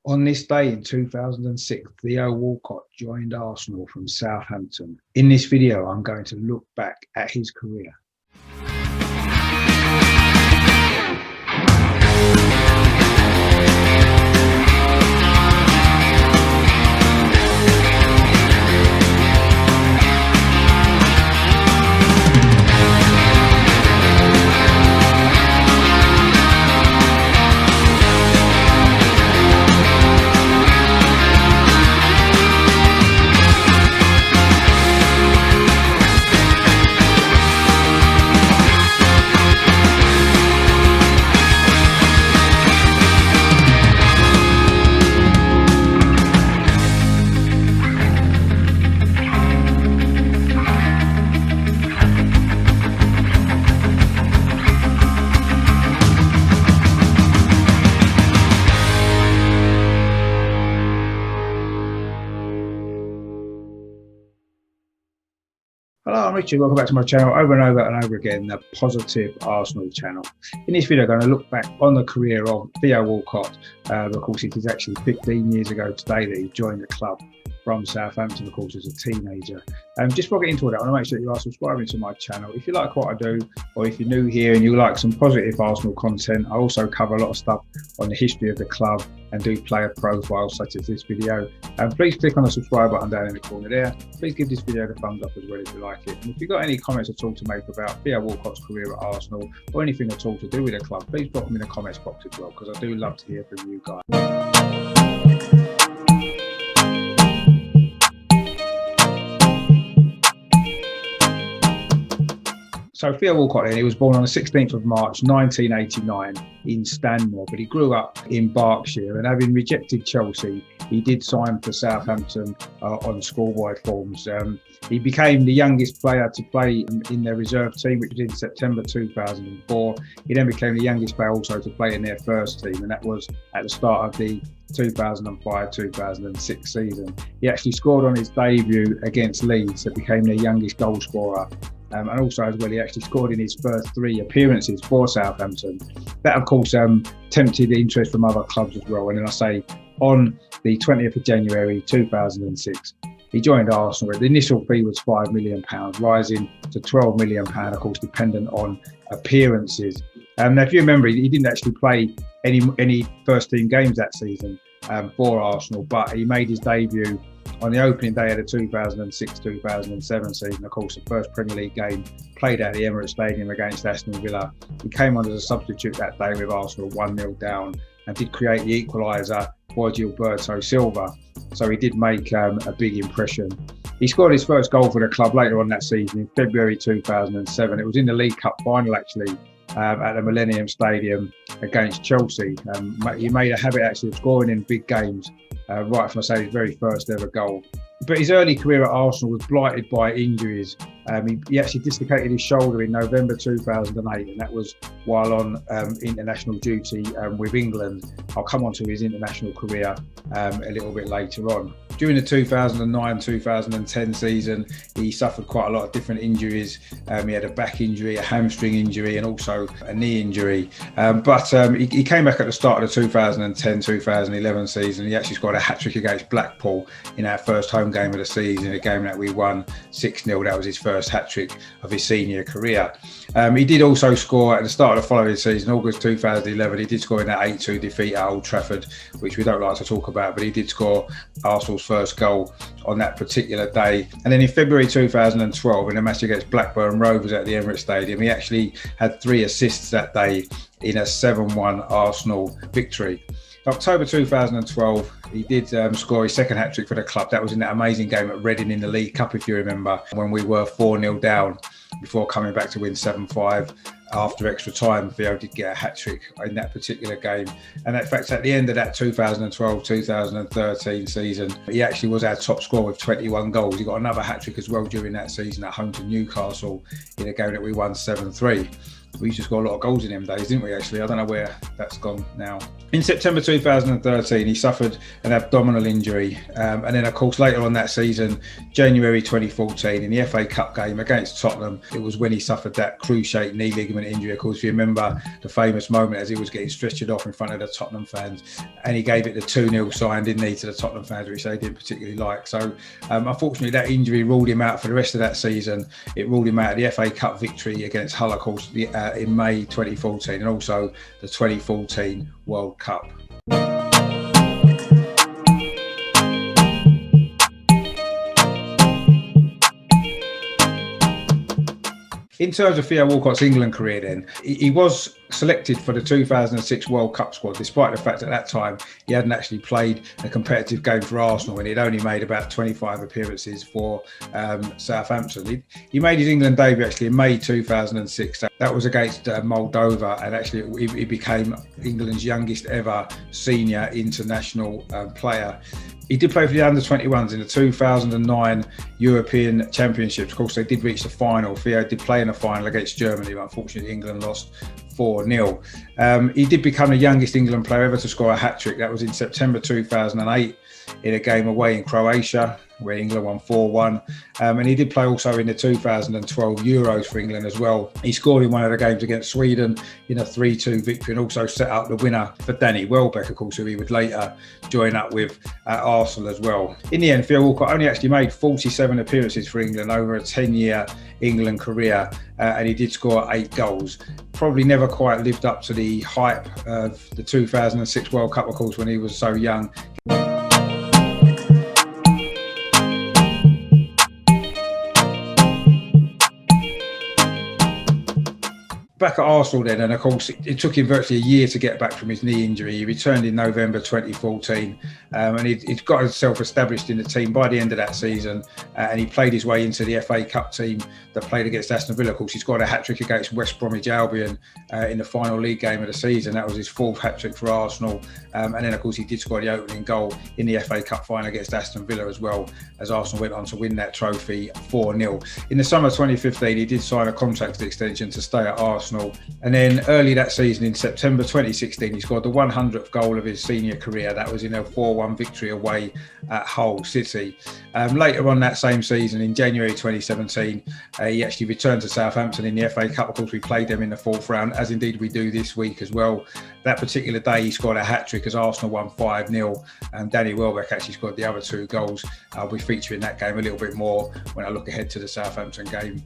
On this day in 2006, Theo Walcott joined Arsenal from Southampton. In this video, I'm going to look back at his career. Hello, I'm Richard. Welcome back to my channel over and over again, the Positive Arsenal channel. In this video, I'm going to look back on the career of Theo Walcott. Of course, it is actually 15 years ago today that he joined the club from Southampton, of course, as a teenager. Just before I get into that, I want to make sure that you are subscribing to my channel. If you like what I do, or if you're new here and you like some positive Arsenal content, I also cover a lot of stuff on the history of the club and do player profiles such as this video. Please click on the subscribe button down in the corner there. Please give this video a thumbs up as well if you like it. And if you've got any comments at all to make about Theo Walcott's career at Arsenal or anything at all to do with the club, please drop them in the comments box as well, because I do love to hear from you guys. So Theo Walcott, he was born on the 16th of March 1989 in Stanmore, but he grew up in Berkshire, and having rejected Chelsea, he did sign for Southampton on schoolboy forms. He became the youngest player to play in their reserve team, which was in September 2004. He then became the youngest player also to play in their first team, and that was at the start of the 2005-2006 season. He actually scored on his debut against Leeds, that became their youngest goal scorer. And also as well, he actually scored in his first 3 appearances for Southampton. That, of course, tempted the interest from other clubs as well. And then I say on the 20th of January 2006, he joined Arsenal. The initial fee was £5 million, rising to £12 million, of course, dependent on appearances. Now, if you remember, he didn't actually play any first team games that season for Arsenal, but he made his debut on the opening day of the 2006-2007 season. Of course, the first Premier League game played at the Emirates Stadium against Aston Villa. He came on as a substitute that day with Arsenal 1-0 down and did create the equaliser for Gilberto Silva. So he did make a big impression. He scored his first goal for the club later on that season in February 2007. It was in the League Cup final, actually, at the Millennium Stadium against Chelsea. He made a habit actually of scoring in big games right from, say, his very first ever goal. But his early career at Arsenal was blighted by injuries. He actually dislocated his shoulder in November 2008, and that was while on international duty with England. I'll come on to his international career a little bit later on. During the 2009-2010 season, he suffered quite a lot of different injuries. He had a back injury, a hamstring injury, and also a knee injury. But he came back at the start of the 2010-2011 season. He actually scored a hat-trick against Blackpool in our first home game of the season, a game that we won 6-0. That was his first hat-trick of his senior career. He did also score at the start of the following season, August 2011. He did score in that 8-2 defeat at Old Trafford, which we don't like to talk about, but he did score Arsenal's first goal on that particular day. And then in February 2012, in a match against Blackburn Rovers at the Emirates Stadium, he actually had 3 assists that day in a 7-1 Arsenal victory. October 2012, he did score his second hat-trick for the club. That was in that amazing game at Reading in the League Cup, if you remember, when we were 4-0 down before coming back to win 7-5 after extra time. Theo did get a hat-trick in that particular game. And in fact, at the end of that 2012-2013 season, he actually was our top scorer with 21 goals. He got another hat-trick as well during that season at home to Newcastle in a game that we won 7-3. We used to score a lot of goals in them days, didn't we, actually? I don't know where that's gone now. In September 2013, he suffered an abdominal injury. And then, of course, later on that season, January 2014, in the FA Cup game against Tottenham, it was when he suffered that cruciate knee ligament injury. Of course, if you remember the famous moment as he was getting stretchered off in front of the Tottenham fans, and he gave it the 2-0 sign, didn't he, to the Tottenham fans, which they didn't particularly like. So, unfortunately, that injury ruled him out for the rest of that season. It ruled him out of the FA Cup victory against Hull, of course, in May 2014, and also the 2014 World Cup. In terms of Theo Walcott's England career then, he was selected for the 2006 World Cup squad, despite the fact at that time he hadn't actually played a competitive game for Arsenal and he'd only made about 25 appearances for Southampton. He made his England debut actually in May 2006. That was against Moldova, and actually he became England's youngest ever senior international player. He did play for the under-21s in the 2009 European Championships. Of course, they did reach the final. Theo did play in the final against Germany, but unfortunately England lost 4-0. He did become the youngest England player ever to score a hat-trick. That was in September 2008 in a game away in Croatia, where England won 4-1. And he did play also in the 2012 Euros for England as well. He scored in one of the games against Sweden in a 3-2 victory, and also set up the winner for Danny Welbeck, of course, who he would later join up with at Arsenal as well. In the end, Theo Walcott only actually made 47 appearances for England over a 10-year England career, and he did score 8 goals. Probably never quite lived up to the hype of the 2006 World Cup, of course, when he was so young. Back at Arsenal then, and of course it took him virtually a year to get back from his knee injury. He returned in November 2014, and he'd got himself established in the team by the end of that season, and he played his way into the FA Cup team that played against Aston Villa. Of course, he scored a hat-trick against West Bromwich Albion in the final league game of the season. That was his 4th hat-trick for Arsenal, and then of course he did score the opening goal in the FA Cup final against Aston Villa as well, as Arsenal went on to win that trophy 4-0. In the summer 2015, he did sign a contract extension to stay at Arsenal. And then early that season, in September 2016, he scored the 100th goal of his senior career. That was in a 4-1 victory away at Hull City. Later on that same season, in January 2017, he actually returned to Southampton in the FA Cup. Of course, we played them in the 4th round, as indeed we do this week as well. That particular day, he scored a hat-trick as Arsenal won 5-0. And Danny Welbeck actually scored the other 2 goals. I'll be featuring that game a little bit more when I look ahead to the Southampton game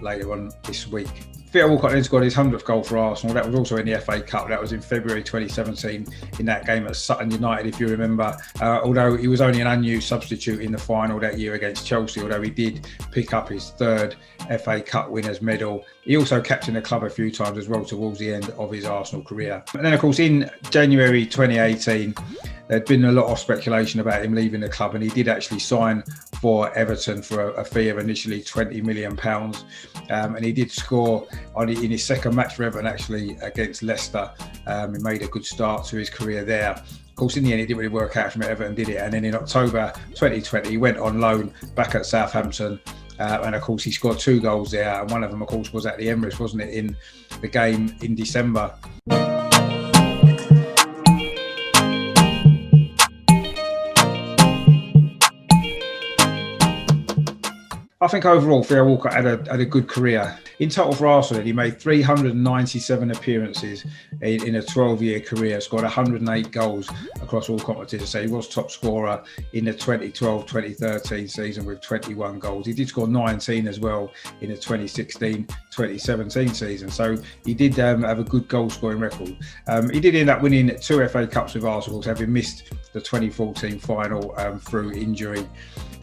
later on this week. Theo Walcott then scored his 100th goal for Arsenal. That was also in the FA Cup. That was in February 2017 in that game at Sutton United, if you remember. Although he was only an unused substitute in the final that year against Chelsea, although he did pick up his 3rd FA Cup winners' medal. He also captained the club a few times as well towards the end of his Arsenal career. And then, of course, in January 2018, there'd been a lot of speculation about him leaving the club, and he did actually sign for Everton for a fee of initially £20 million. And he did score in his 2nd match for Everton, actually, against Leicester. He made a good start to his career there. Of course, in the end, it didn't really work out from Everton, did it? And then in October 2020, he went on loan back at Southampton. And of course, he scored 2 goals there. And one of them, of course, was at the Emirates, wasn't it, in the game in December. I think overall, Theo Walcott had a good career. In total for Arsenal, he made 397 appearances in a 12-year career, scored 108 goals across all competitions. So he was top scorer in the 2012-2013 season with 21 goals. He did score 19 as well in the 2016-2017 season. So he did have a good goal-scoring record. He did end up winning 2 FA Cups with Arsenal, having missed the 2014 final through injury.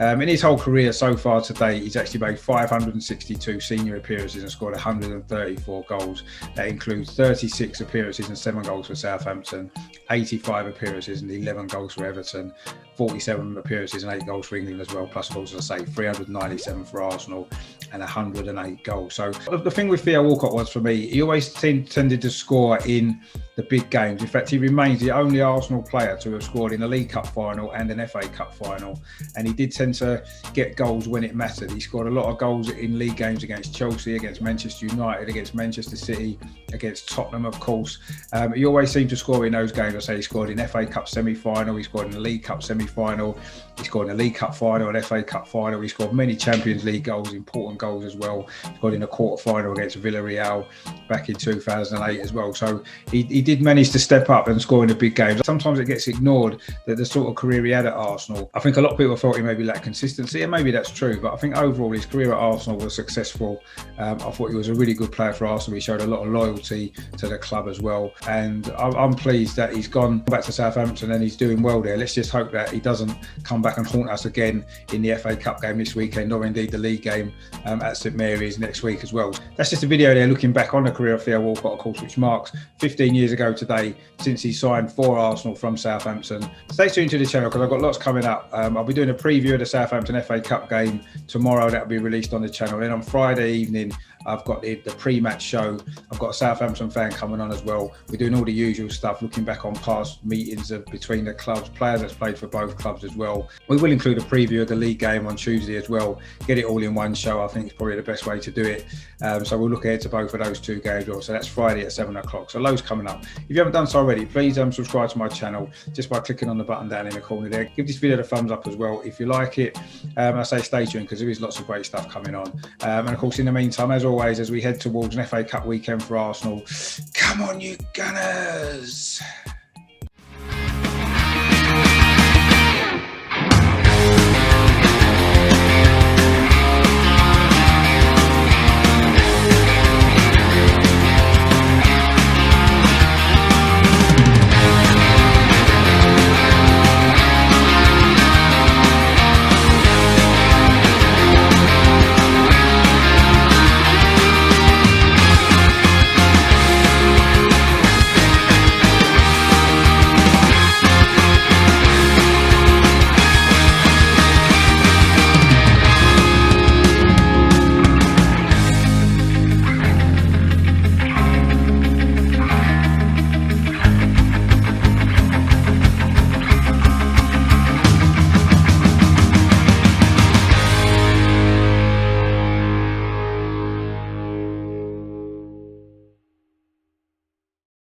In his whole career so far today, he's actually made 562 senior appearances and scored 134 goals. That includes 36 appearances and 7 goals for Southampton, 85 appearances and 11 goals for Everton, 47 appearances and 8 goals for England as well, plus, of course, as I say, 397 for Arsenal and 108 goals. So the thing with Theo Walcott was, for me, he always tended to score in the big games. In fact, he remains the only Arsenal player to have scored in a League Cup final and an FA Cup final. And he did tend to get goals when it mattered. He scored a lot of goals in league games against Chelsea, against against Manchester United, against Manchester City, against Tottenham, of course. He always seemed to score in those games. I say he scored in FA Cup semi-final, he scored in the League Cup semi-final, he scored in the League Cup final and FA Cup final. He scored many Champions League goals, important goals as well. He scored in a quarter-final against Villarreal back in 2008 as well. So he did manage to step up and score in the big games. Sometimes it gets ignored that the sort of career he had at Arsenal. I think a lot of people thought he maybe lacked consistency, and maybe that's true, but I think overall his career at Arsenal was successful. I thought he was a really good player for Arsenal. He showed a lot of loyalty to the club as well, and I'm pleased that he's gone back to Southampton and he's doing well there. Let's just hope that he doesn't come back and haunt us again in the FA Cup game this weekend, or indeed the league game at St Mary's next week as well. That's just a video there looking back on the career of Theo Walcott, of course, which marks 15 years ago today since he signed for Arsenal from Southampton. Stay tuned to the channel because I've got lots coming up. I'll be doing a preview of the Southampton FA Cup game tomorrow. That'll be released on the channel. Then on Friday evening, I've got the pre-match show. I've got a Southampton fan coming on as well. We're doing all the usual stuff, looking back on past meetings between the clubs, players that's played for both clubs as well. We will include a preview of the league game on Tuesday as well. Get it all in one show. I think it's probably the best way to do it. So we'll look ahead to both of those two games. So that's Friday at 7 o'clock. So loads coming up. If you haven't done so already, please subscribe to my channel just by clicking on the button down in the corner there. Give this video a thumbs up as well if you like it. I say stay tuned because there is lots of great stuff coming on. And of course, in the meantime, as always, as we head towards an FA Cup weekend for Arsenal, come on, you Gunners!